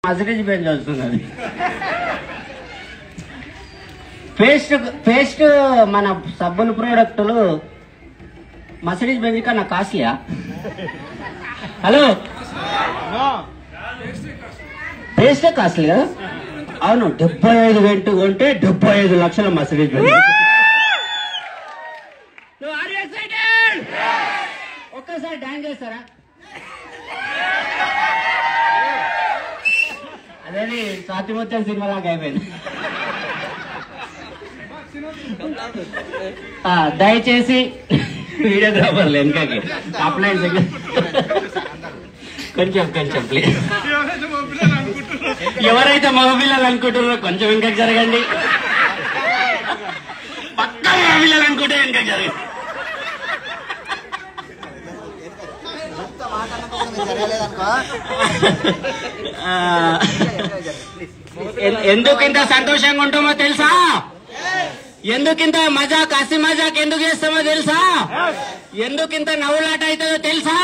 Mercedes Benz వస్తుంది. Paste మన సబ్బులు ప్రోడక్టులు మర్సిడీస్ బెంజ్ కన్నా కాస్ట్లీయా? హలో, పేస్టే కాస్ట్లీ కదా? అవును, 75 గంటలు కొంటే 75 లక్షల మర్సిడీస్ బెంజ్. ఒక్కసారి డాన్స్ చేస్తారా? అదే స్వాతిముత్యం సినిమా లాగా అయిపోయింది. దయచేసి వీడియోగ్రాఫర్లు వెనకకి అప్లైన్స్ కొంచెం ప్లీజ్. ఎవరైతే మగపిల్లలు అనుకుంటున్నారో కొంచెం వెనకకి జరగండి. పక్కా మగపిల్లలు అనుకుంటే వెనకకి జరగండి. ఎందుకు ఇంత సంతోషంగా ఉంటామో తెలుసా? ఎందుకింత మజాక్ హసి మజాక్ ఎందుకు చేస్తామో తెలుసా? ఎందుకింత నవ్వులాట అవుతుందో తెలుసా?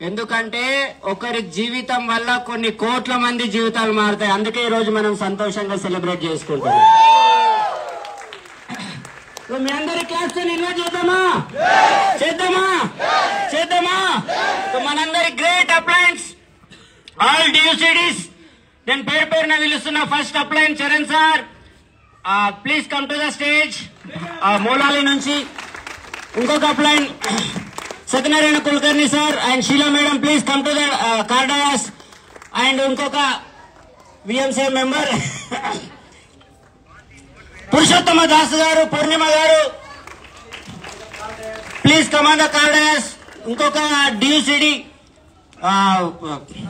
ఎందుకంటే ఒకరి జీవితం వల్ల కొన్ని కోట్ల మంది జీవితాలు మారుతాయి. అందుకే ఈ రోజు మనం సంతోషంగా సెలబ్రేట్ చేసుకుంటాం. మీ అందరి క్లాస్ ఇన్వైట్ చేద్దామా? మనందరి గ్రేట్ అప్లయన్స్ ఆల్ డియూసిడీస్. నేను పేరున పిలుస్తున్నా. ఫస్ట్ అప్లయన్ Charan sir, please come to the stage. Moula Ali నుంచి. ఇంకొక అప్లయన్ Satyanarayana Kulkarni sir and Sheela madam, please come to the కార్డయాస్. అండ్ ఇంకొక విఎంసీ మెంబర్ పురుషోత్తమ దాస్ గారు, పూర్ణిమ గారు, ప్లీజ్ కమ్ ఆన్ ద కార్డయాస్. ఇంకొక డియూసిడి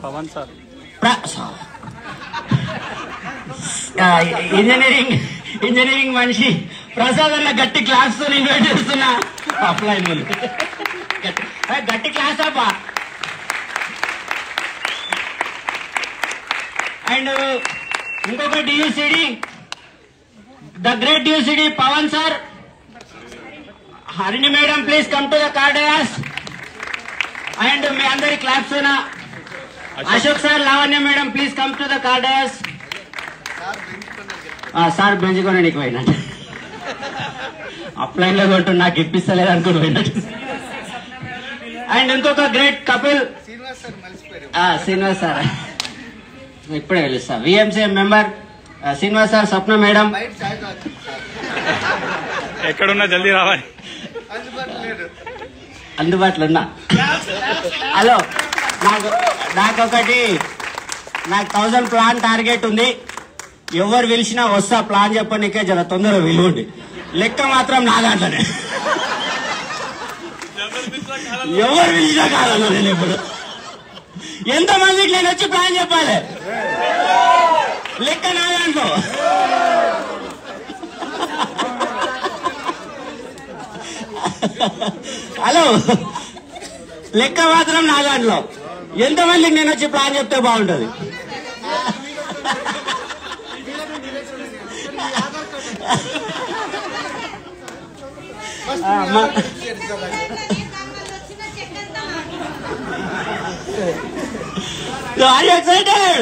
పవన్ సార్, ఇంజనీరింగ్ మనిషి ప్రసాద్ అన్న గట్టి క్లాస్ తో ఇన్వైట్ చేస్తున్నా. అప్లైన్ గట్టి క్లాస్ అబ్బా. అండ్ ఇంకొక డియూసిడి, ద గ్రేట్ డియూసిడి Pawan sir. Harini madam, please come to the కార్డయాస్. అండ్ మీ అందరి claps Ashok sir, Lavanya madam, please come to the కార్డయాస్. సార్ బెంచుకొని నీకు పోయినట్టు అప్లైన్ లో కొంటూ నాకు ఇప్పిస్తలేదు అనుకుని పోయినట్టు. అండ్ ఇంకొక గ్రేట్ కపిల్ శ్రీనివాస్ సార్, ఇప్పుడే పిలుస్తా. విఎంసీ మెంబర్ శ్రీనివాస్ సార్, స్వప్న మేడం ఎక్కడున్నా జల్దీ రావాలి, అందుబాటులో ఉన్నా. హలో, నాకు 1000 ప్లాన్ టార్గెట్ ఉంది. ఎవరు పిలిచినా వస్తా. ప్లాన్ చెప్పనికే జర తొందరగా విలువండి. లెక్క మాత్రం నా దాంట్లోనే. ఎవరు పిలిచినా కాదన్నా. నేను ఇప్పుడు ఎంతమందికి నేను వచ్చి ప్లాన్ చెప్పాలి? లెక్క నా దాంట్లో. హలో, లెక్క మాత్రం నా దాంట్లో. ఎంతమందికి నేను వచ్చి ప్లాన్ చెప్తే బాగుంటుంది? Are you excited?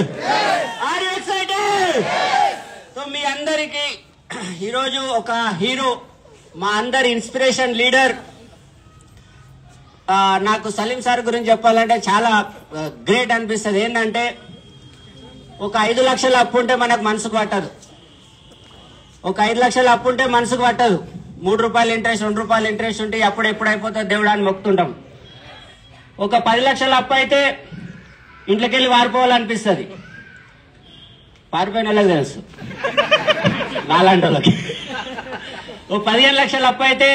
సో మీ అందరికి ఈరోజు ఒక హీరో, మా అందరి ఇన్స్పిరేషన్ లీడర్. నాకు సలీం సార్ గురించి చెప్పాలంటే చాలా గ్రేట్ అనిపిస్తుంది. ఏంటంటే ఒక 5 లక్షల అప్పు ఉంటే మనకు మనసుకు పట్టదు. ఒక 5 లక్షల అప్పు ఉంటే మనసుకు పట్టదు. 3 రూపాయలు ఇంట్రెస్ట్, 2 రూపాయలు ఇంట్రెస్ట్ ఉంటే ఎప్పుడు అయిపోతుంది దేవుడా అని మొక్కుతుంటాం. ఒక 10 లక్షల అప్పు అయితే ఇంట్లోకి వెళ్ళి వారిపోవాలనిపిస్తుంది. పారిపోయిన వాళ్ళకి తెలుసు, నాలాంటి వాళ్ళకి. ఓ 15 లక్షల అప్పు అయితే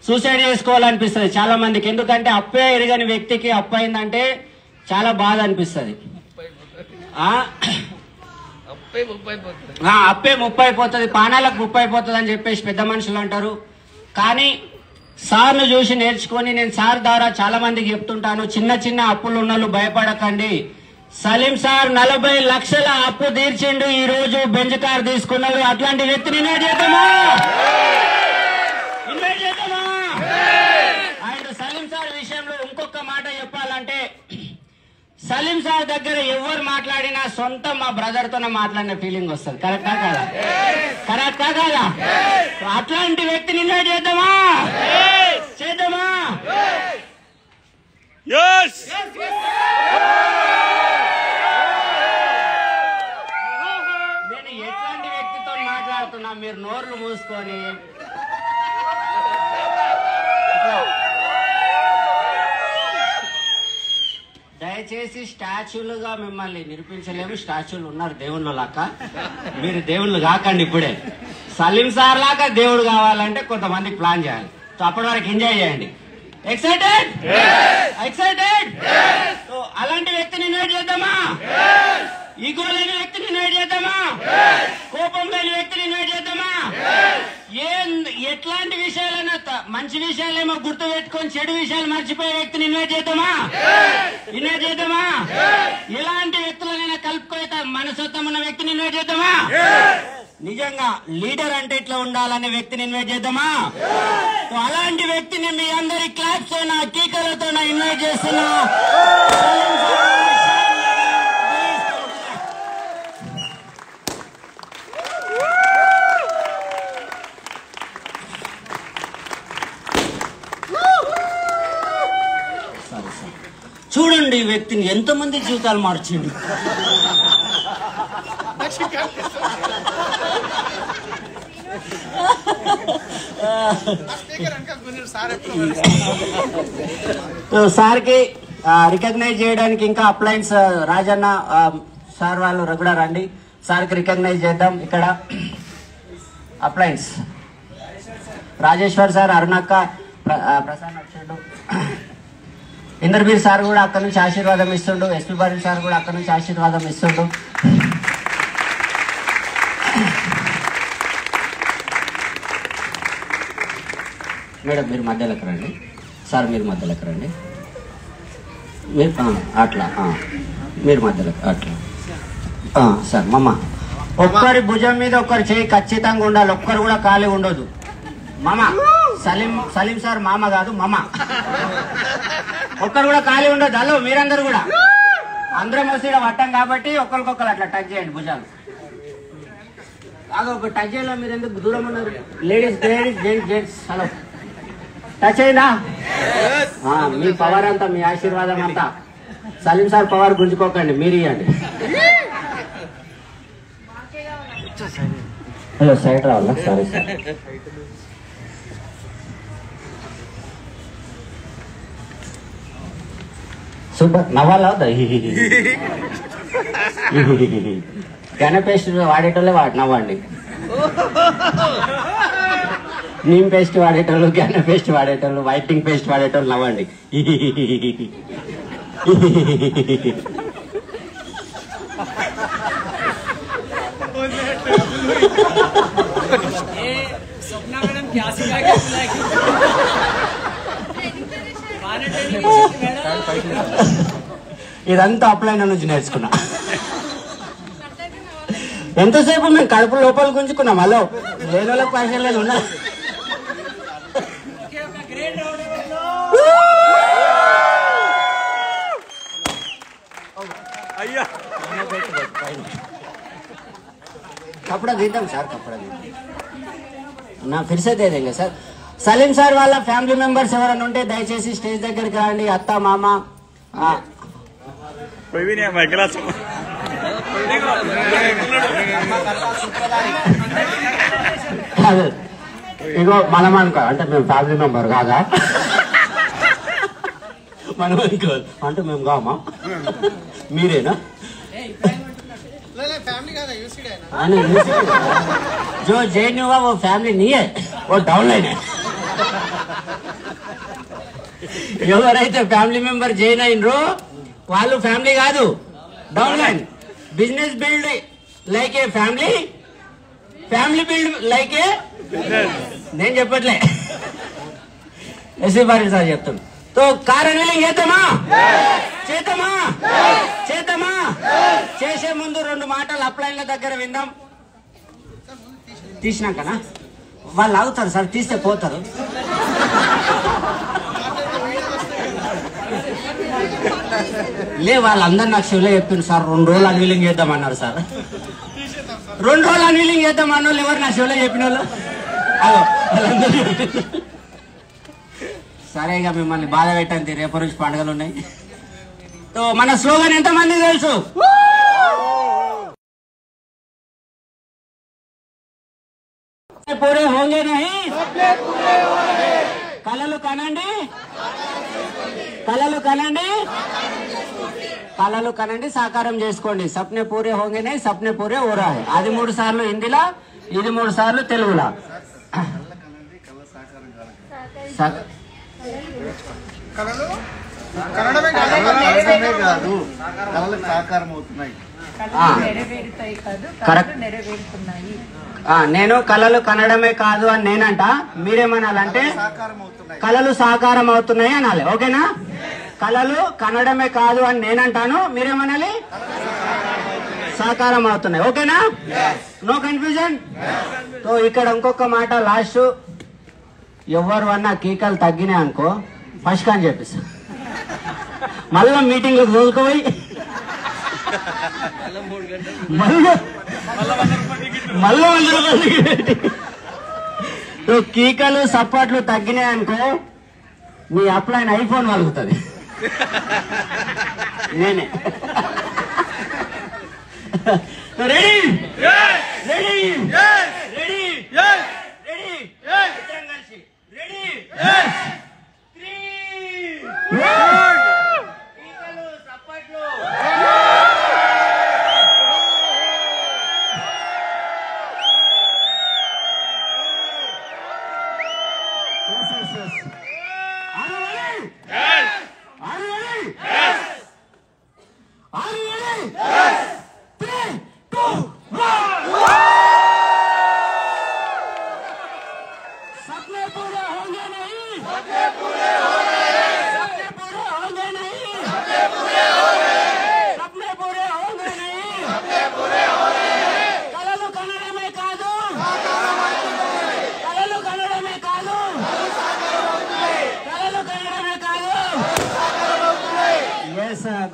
సూసైడ్ చేసుకోవాలనిపిస్తుంది చాలా మందికి. ఎందుకంటే అప్పే ఎరగని వ్యక్తికి అప్పు అయిందంటే చాలా బాధ అనిపిస్తుంది. అప్పే 30 అయిపోతుంది, పానాలకు 30 అయిపోతుంది అని చెప్పేసి పెద్ద మనుషులు అంటారు. కానీ సార్ను చూసి నేర్చుకొని, నేను సార్ ద్వారా చాలా మందికి చెప్తుంటాను, చిన్న అప్పులు ఉన్నోళ్ళు భయపడకండి. సలీం సార్ 40 లక్షల అప్పు తీర్చిండు. ఈ రోజు బెంజ్ కార్ తీసుకున్నాడు. అట్లాంటి వ్యక్తిని ఇన్వైట్ చేద్దామా? అండ్ సలీం సార్ విషయంలో ఇంకొక మాట చెప్పాలంటే, సలీం సార్ దగ్గర ఎవరు మాట్లాడినా సొంత మా బ్రదర్ తోనే మాట్లాడిన ఫీలింగ్ వస్తుంది. కరెక్టా కాదా? కరెక్టా కాదా? అట్లాంటి వ్యక్తిని ఇన్వైట్ చేద్దామా? చేద్దామా? నేను ఎట్లాంటి వ్యక్తితో మాట్లాడుతున్నా మీరు నోర్లు మూసుకొని దయచేసి స్టాచ్యూలుగా మిమ్మల్ని నిరూపించలేము. స్టాచ్యూలు ఉన్నారు దేవుళ్ళు లాగా, మీరు దేవుళ్ళు కాకండి. ఇప్పుడే సలీం సార్ లాగా దేవుడు కావాలంటే కొంతమందికి ప్లాన్ చేయాలి. సో అప్పటి వరకు ఎంజాయ్ చేయండి. ఎక్సైటెడ్? ఎక్సైటెడ్? సో అలాంటి వ్యక్తిని ఇన్వైట్ చేద్దామా? ఈగో లేని వ్యక్తిని ఇన్వైట్ చేద్దామా? కోపం లేని వ్యక్తిని ఇన్వైట్ చేద్దామా? ఎట్లాంటి విషయాలైనా మంచి విషయాలేమో గుర్తు పెట్టుకొని చెడు విషయాలు మర్చిపోయే వ్యక్తిని ఇన్వైట్ చేద్దామా? ఇన్వైట్ చేద్దామా? ఎలాంటి వ్యక్తులనైనా కలుపుకోతా మనసొత్తం ఉన్న వ్యక్తిని ఇన్వైట్ చేద్దామా? నిజంగా లీడర్ అంటే ఇట్లా ఉండాలనే వ్యక్తిని ఇన్వైట్ చేద్దామా? అలాంటి వ్యక్తిని మీ అందరి క్లాప్స్ తో కీకలతో ఇన్వైట్ చేస్తున్నా. చూడండి ఈ వ్యక్తిని ఎంతమంది జీవితాలు మార్చిండు. సార్కి రికగ్నైజ్ చేయడానికి ఇంకా అప్లయన్స్ రాజన్న సార్ వాళ్ళు కూడా రండి. సార్కి రికగ్నైజ్ చేద్దాం. ఇక్కడ అప్లయన్స్ రాజేశ్వర్ సార్, అరుణక్క, ప్రసాద్ నక్షుడు, ఇంద్రబీర్ సార్ కూడా అక్కడ నుంచి ఆశీర్వాదం ఇస్తుండు. ఎస్పీ బారి సార్ కూడా అక్కడ నుంచి ఆశీర్వాదం ఇస్తుండు. మేడం మీరు మధ్యలోకి రండి. సార్ మీరు మధ్యలోకి రండి. మీరు అట్లా మీరు మధ్యలోకి అట్లా. సార్ మమ్మ ఒక్కరి భుజం మీద ఒక్కరి చేయి ఖచ్చితంగా ఉండాలి. ఒక్కరు కూడా ఖాళీ ఉండదు. మామ సలీం సార్ మామ కాదు మమ్మ. ఒక్కరు కూడా ఖాళీ ఉండదు. హలో మీరందరూ కూడా అందరం వస్తే పట్టాం కాబట్టి ఒకరికొకరు అట్లా టచ్ చేయండి భుజాలు. ఒక టచ్ చేయాలి. మీరు ఎందుకు దూరం ఉన్నారు? లేడీస్ జెంట్స్ హలో టచ్ అయిందా? మీ పవర్ అంతా, మీ ఆశీర్వాదం అంతా సలీం సార్ పవర్ గుంజుకోకండి, మీరు ఇవ్వండి. హలో సైడ్ రావాలా? Sorry sir. సూపర్ నవ్వాలా? గన పేస్ట్ వాడేటోళ్ళే నవ్వండి. నీమ్ పేస్ట్ వాడేటోళ్ళు, గన పేస్ట్ వాడేటోళ్ళు, వైటింగ్ పేస్ట్ వాడేటోళ్ళు నవ్వండి. ఇదంతా అప్లైన్ నుంచి నేర్చుకున్నా. ఎంతసేపు మేము కడుపు లోపల గుంజుకున్నాం. హలో లేని వాళ్ళకి పైసలు లేదు ఉన్నా. कपड़ा देता हूँ सर, कपड़ा देता ना फिर से दे देंगे सर. సలీం సార్ వాళ్ళ ఫ్యామిలీ మెంబర్స్ ఎవరైనా ఉంటే దయచేసి స్టేజ్ దగ్గరికి రండి. అత్త మామ ఇగో మనం అనుకో అంటే మేము ఫ్యామిలీ మెంబర్ కాదా, మనం అనుకో అంటే మేము కామా, మీరేనా? जो जेन हुआ वो फैमिली नहीं है, वो डाउनलाइन है. ఎవరైతే ఫ్యామిలీ మెంబర్ జాయిన్ అయినరో వాళ్ళు ఫ్యామిలీ కాదు, డౌన్లైన్. బిజినెస్ బిల్డ్ లైక్ ఏ ఫ్యామిలీ, ఫ్యామిలీ బిల్డ్ లైక్ ఏ నేను చెప్పట్లే, ఎస్సీ బారి సార్ చెప్తాను. तो कार अनिलिंग చేద్దామా చేద్దామా చేద్దామా? చేసే ముందు రెండు మాటలు అప్లైన్ల దగ్గర విందాం. తీసినాకనా వాళ్ళు ఆగుతారు సార్, తీస్తే పోతారు. లే వాళ్ళందరూ నాకు షోలో చెప్తున్నారు సార్ 2 రోజులు అన్వీలింగ్ చేద్దామన్నారు సార్. 2 రోజులు అన్వీలింగ్ చేద్దాం అన్న వాళ్ళు ఎవరు నా షోలో చెప్పిన వాళ్ళు? సరే ఇక మిమ్మల్ని బాధ పెట్టండి, రేపటి నుంచి పండుగలు ఉన్నాయి. సో మన స్లోగన్ ఎంతమంది తెలుసు? పూరే హోంగే నహీ, కలలు కనండి, కలలు కనండి, కలలు కనండి, సాకారం చేసుకోండి. సప్నే పూరే హోంగే నహీ, సప్నే పూరే హో రా హై. అది 3 సార్లు హిందీలా, ఇది 3 సార్లు తెలుగులా. నేను కళలు కనడమే కాదు అని నేనంట, మీరేమనాలంటే కళలు సాకారం అవుతున్నాయి అనాలి. ఓకేనా? కళలు కనడమే కాదు అని నేనంటాను, మీరేమనాలి? సాకారం అవుతున్నాయి. ఓకేనా? No confusion. సో ఇక్కడ ఇంకొక మాట లాస్ట్, ఎవరు అన్నా కీకలు తగ్గినాయి అనుకో ఫస్ట్ అని చెప్పిస్తా, మళ్ళా మీటింగ్ రోజుకోపోయి మళ్ళా 100 రూపాయలు. కీకలు సపోర్ట్లు తగ్గినాయి అనుకో మీ అప్లైన్ ఐఫోన్ వలుగుతుంది. నేనే ready ready ready ready ready.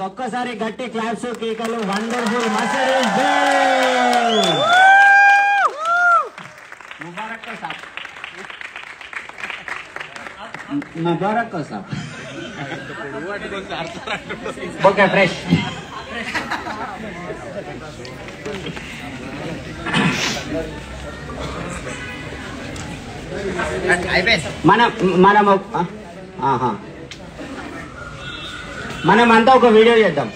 ఒక్కసారి గట్టి క్లాప్స్, కీకలు. వండర్ఫుల్. మసరీస్ డే ముబారక్ సాబ్, ముబారక్ సాబ్. Okay fresh. మనమంతా ఒక వీడియో చేద్దాం.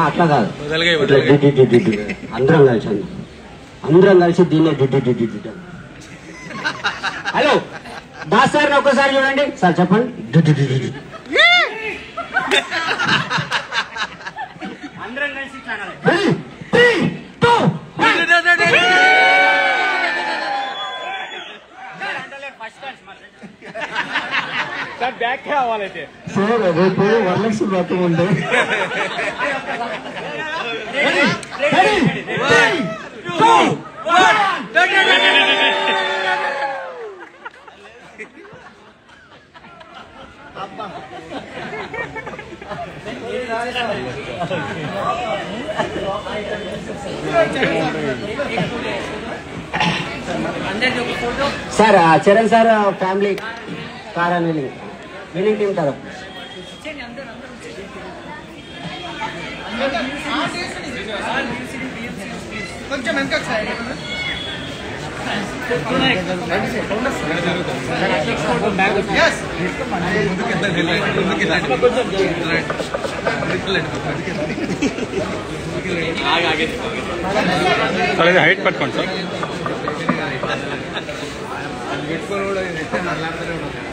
అట్లా కాదు, అందరం కలిసి దీన్నే డిడ్డి. హలో దాస్ సార్ ఒక్కసారి చూడండి సార్, చెప్పండి. అందరం కలిసి సార్ బ్యాక్ కావాలైతే సార్ రేపు వరలక్ష్మి వ్రతం ఉంది. Sir Charan sir family car అని వినింగ్ టీం తరఫు కొంచెం సార్ హైట్ పట్టుకోండి సార్.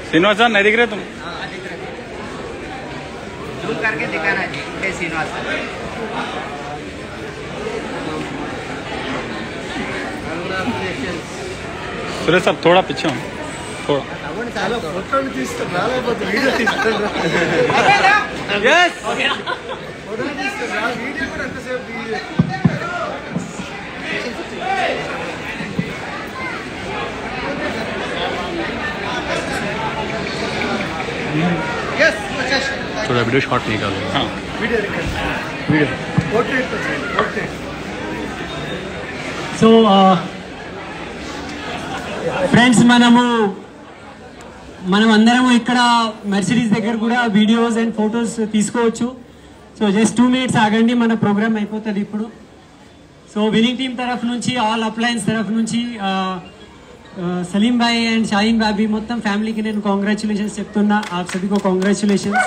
శ్రీనివాస్ సార్ नहीं दिख रहे तुम, जूम करके दिखाना जी. श्रीनिवास सुरेश साहब थोड़ा पीछे हो, थोड़ा. थोड़ा वीडियो शॉट निकालो। हाँ वीडियो సో ఫ్రెండ్స్ మనం అందరం ఇక్కడ మెర్సిడీస్ దగ్గర కూడా వీడియోస్ అండ్ ఫొటోస్ తీసుకోవచ్చు. సో జస్ట్ 2 minutes ఆగండి, మన ప్రోగ్రామ్ అయిపోతుంది ఇప్పుడు. సో వినింగ్ టీమ్ తరఫు నుంచి, ఆల్ అప్లయన్స్ తరఫు నుంచి सलीम भाई एंड शाहीन भाभी మొత్తం ఫ్యామిలీకి నేను कांग्रेचुलेशंस చెప్తున్నా. आप सभी को कांग्रेचुलेशंस.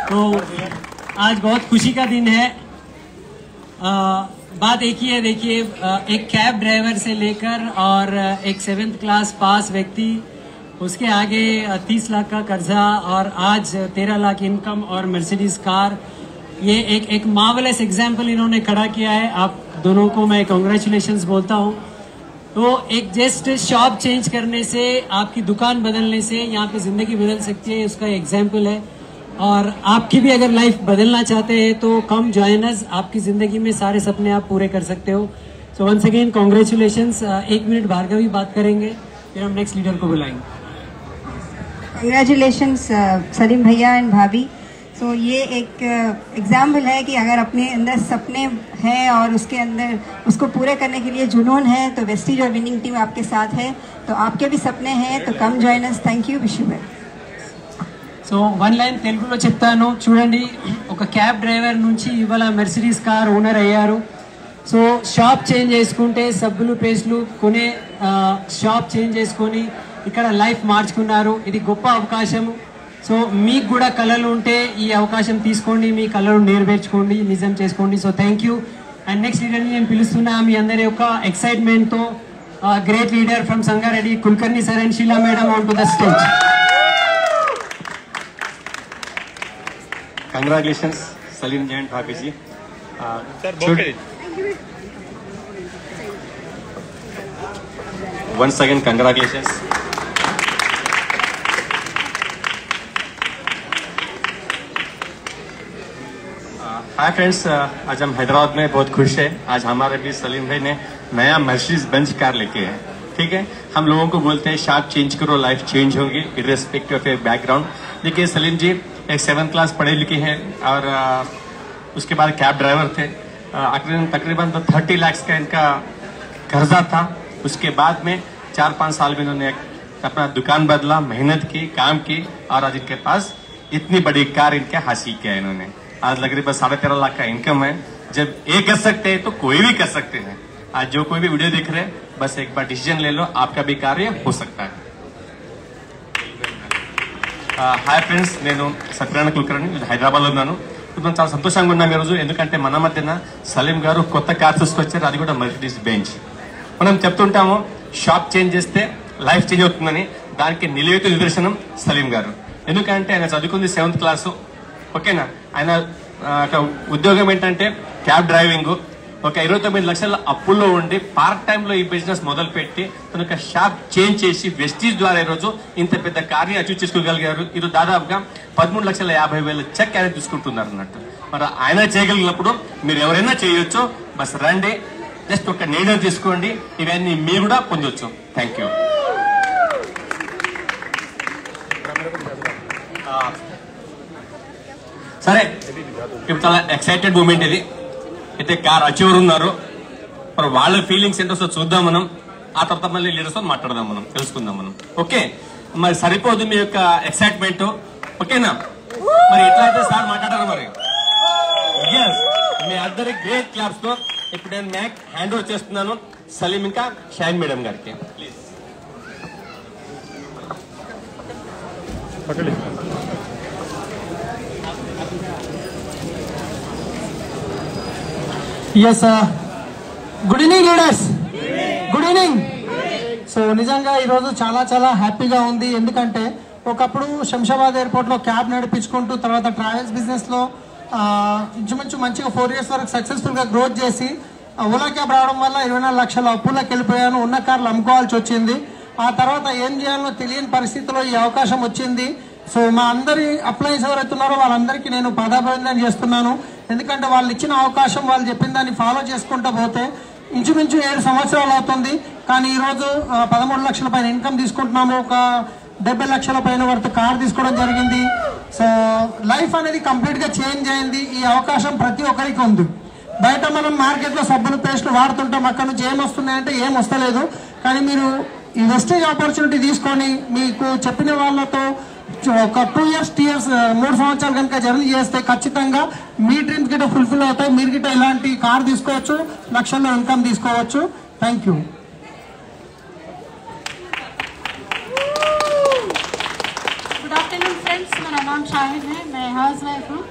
तो आज बहुत खुशी का दिन है. बात एक ही है, देखिए एक कैब ड्राइवर से लेकर और एक 7th क्लास पास व्यक्ति, उसके आगे 30 लाख का कर्जा और आज 13 लाख इनकम और मर्सिडीज कार. ये एक मार्वलस एग्जाम्पल इन्होंने खड़ा किया है. आप दोनों को मैं कांग्रेचुलेशंस बोलता हूँ. तो एक जस्ट शॉप चेंज करने से, आपकी दुकान बदलने से यहाँ पे जिंदगी बदल सकती है, उसका एग्जाम्पल है. और आपकी भी अगर लाइफ बदलना चाहते हैं तो कम जॉइन अस, आपकी जिंदगी में सारे सपने आप पूरे कर सकते हो. So once again congratulations. 1 minute Bhargavi बात करेंगे, फिर हम नेक्स्ट लीडर को बुलाएंगे. कंग्रेचुलेशंस सलीम भैया एंड भाभी. सो ये एक एग्जाम्पल है कि अगर अपने अंदर सपने हैं और उसके अंदर उसको पूरे करने के लिए जुनून है तो वेस्टीज और विनिंग टीम आपके साथ है. तो आपके भी सपने हैं तो come join us. Thank you, wish you well. So 1 line తెలుగులో చెప్తాను చూడండి. ఒక క్యాబ్ డ్రైవర్ నుంచి ఇవాళ మెర్సిడీస్ కార్ ఓనర్ అయ్యారు. సో షాప్ చేంజ్ చేసుకుంటే సబ్బులు పేస్ట్లు కొనే షాప్ చేంజ్ చేసుకొని ఇక్కడ లైఫ్ మార్చుకున్నారు. ఇది గొప్ప అవకాశము. సో మీకు కూడా కళలు ఉంటే ఈ అవకాశం తీసుకోండి, మీ కళలు నెరవేర్చుకోండి, నిజం చేసుకోండి. So thank you. And next లీడర్ని నేను పిలుస్తున్నా మీ అందరి యొక్క ఎక్సైట్మెంట్తో. Great leader from Sangareddy, Kulkarni sir and Sheela madam on to the stage. Congratulations, Salim ji and Bhabhi ji. Sir bouquet Once again, congratulations. Hi friends, आज हम हैदराबाद में बहुत खुश है. आज हमारे भी सलीम भाई ने नया मर्सिडीज बेंज कार लेके है. ठीक है, हम लोगों को बोलते हैं शॉप चेंज करो, लाइफ चेंज होगी इर्रेस्पेक्टिव ऑफ योर बैकग्राउंड. देखिए सलीम जी एक 7th क्लास पढ़े लिखे हैं और उसके बाद कैब ड्राइवर थे. तकरीबन 30 लाख का इनका कर्जा था. उसके बाद में 4-5 साल में इन्होंने अपना दुकान बदला, मेहनत की, काम की और आज इनके पास इतनी बड़ी कार इनके हासिल किया है इन्होंने. आज लग रही बस 13.5 लाख का इनकम है. जब ये कर सकते हैं तो कोई भी कर सकते हैं. आज जो कोई भी वीडियो देख रहे हैं बस एक बार डिसीजन ले लो, आपका भी कार्य हो सकता है. హాయ్ ఫ్రెండ్స్, నేను సత్యనారాయణ కుల్కర్ణి, హైదరాబాద్లో ఉన్నాను. ఇప్పుడు చాలా సంతోషంగా ఉన్నాం ఈరోజు. ఎందుకంటే మన మధ్యన సలీం గారు కొత్త కార్ తీసుకొచ్చారు, అది కూడా మర్సిడీస్ బెంజ్. మనం చెప్తుంటాము షాప్ చేంజ్ చేస్తే లైఫ్ చేంజ్ అవుతుందని. దానికి నిలువెత్తు నిదర్శనం సలీం గారు. ఎందుకంటే ఆయన చదువుకుంది 7th క్లాసు. ఓకేనా, ఆయన ఉద్యోగం ఏంటంటే క్యాబ్ డ్రైవింగ్. ఒక 29 లక్షల అప్పుల్లో ఉండి పార్ట్ టైమ్ లో ఈ బిజినెస్ మొదలు పెట్టి తన షాప్ చేంజ్ చేసి వెస్టీజ్ ద్వారా ఈరోజు ఇంత పెద్ద కార్ని అచీవ్ చేసుకోగలిగారు. ఈరోజు దాదాపుగా 13,50,000 చెక్ ఆయన తీసుకుంటున్నారు అన్నట్టు. మరి ఆయన చేయగలిగినప్పుడు మీరు ఎవరైనా చేయొచ్చు. బస్ రండి, జస్ట్ ఒక నిర్ణయం తీసుకోండి, ఇవన్నీ మీరు కూడా పొందొచ్చు. Thank you. సరే, ఇప్పుడు చాలా ఎక్సైటెడ్ మూమెంట్ ఇది. అయితే కార్ అచీవర్ ఉన్నారు, మరి వాళ్ళ ఫీలింగ్స్ ఏంటో చూద్దాం మనం. ఆ తర్వాత మళ్ళీ లీడర్స్ తో మాట్లాడదాం, మనం తెలుసుకుందాం మనం. ఓకే, మరి సరిపోదు మీ యొక్క ఎక్సైట్మెంట్. ఓకేనా, మరి ఎట్లయితే సార్ మాట్లాడారు మరి. మీ అందరి గ్రేట్ క్లాప్స్ తో ఇప్పుడు నేను మ్యాక్ హ్యాండ్ ఓవర్ చేస్తున్నాను సలీం ఇంకా షైన్ మేడం గారికి. Please. Yes, good evening leaders, good evening. So నిజంగా ఈరోజు చాలా చాలా హ్యాపీగా ఉంది. ఎందుకంటే ఒకప్పుడు శంషాబాద్ ఎయిర్పోర్ట్లో క్యాబ్ నడిపించుకుంటూ తర్వాత ట్రావెల్స్ బిజినెస్లో ఇంచుమించు మంచిగా 4 years వరకు సక్సెస్ఫుల్గా గ్రోత్ చేసి ఓలా క్యాబ్ రావడం వల్ల 24 లక్షల అప్పులకు వెళ్ళిపోయాను. ఉన్న కార్లు అమ్ముకోవాల్సి వచ్చింది. ఆ తర్వాత ఏం చేయాలో తెలియని పరిస్థితిలో ఈ అవకాశం వచ్చింది. సో మా అందరి అప్లైన్స్ ఎవరైతే ఉన్నారో వాళ్ళందరికీ నేను పాదాభివందనం చేస్తున్నాను. ఎందుకంటే వాళ్ళు ఇచ్చిన అవకాశం, వాళ్ళు చెప్పిన దాన్ని ఫాలో చేసుకుంటూ పోతే ఇంచుమించు 7 సంవత్సరాలు అవుతుంది. కానీ ఈరోజు 13 లక్షల పైన ఇన్కమ్ తీసుకుంటున్నాము. ఒక 70 లక్షల పైన వర్త్ కార్ తీసుకోవడం జరిగింది. సో లైఫ్ అనేది కంప్లీట్ గా చేంజ్ అయింది. ఈ అవకాశం ప్రతి ఒక్కరికి ఉంది. బయట మనం మార్కెట్లో సబ్బులు పేస్ట్లు వాడుతుంటాం, అక్కడ నుంచి ఏం వస్తున్నాయంటే ఏం వస్తలేదు. కానీ మీరు ఈ వెస్టేజ్ ఆపర్చునిటీ తీసుకొని మీకు చెప్పిన వాళ్ళతో ఒక 2 years 3 years 3 సంవత్సరాలు కనుక జర్నీ చేస్తే ఖచ్చితంగా మీ డ్రీమ్స్ గిట్ట ఫుల్ఫిల్ అవుతాయి. మీరు గిట్ట ఇలాంటి కార్ తీసుకోవచ్చు, లక్షల్లో ఇన్కమ్ తీసుకోవచ్చు. Thank you. Good afternoon friends, मेरा नाम शाहिद है, मैं हाउस वाइफ हूँ।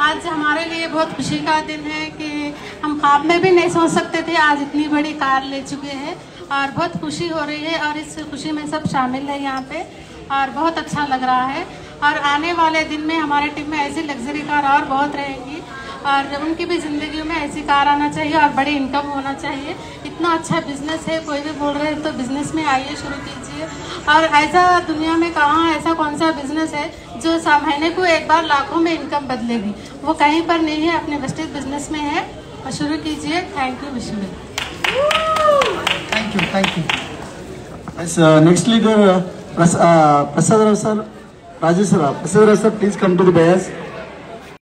आज हमारे लिए बहुत खुशी का दिन है कि हम ख्वाब में भी नहीं सोच सकते थे आज इतनी बड़ी कार ले चुके हैं और बहुत खुशी हो रही है और इस खुशी में सब शामिल है यहाँ पे और बहुत अच्छा लग रहा है। और आने वाले दिन में हमारे टीम में ऐसी लग्जरी कार और बहुत रहेंगी और उनकी भी ज़िंदगी में ऐसी कार आना चाहिए और बड़ी इनकम होना चाहिए। इतना अच्छा बिजनेस है, कोई भी बोल रहे हैं तो बिजनेस में आइए, शुरू कीजिए। और ऐसा दुनिया में कहाँ ऐसा कौन सा बिजनेस है जो महीने को एक बार लाखों में इनकम बदलेगी, वो कहीं पर नहीं है, अपने वेस्टेज बिजनेस में है और शुरू कीजिए। Thank you Vishu. Thank you. Thank you. Next leader, Prasad Rao sir, Rajesh sir. Prasad Rao sir, please come to the dais.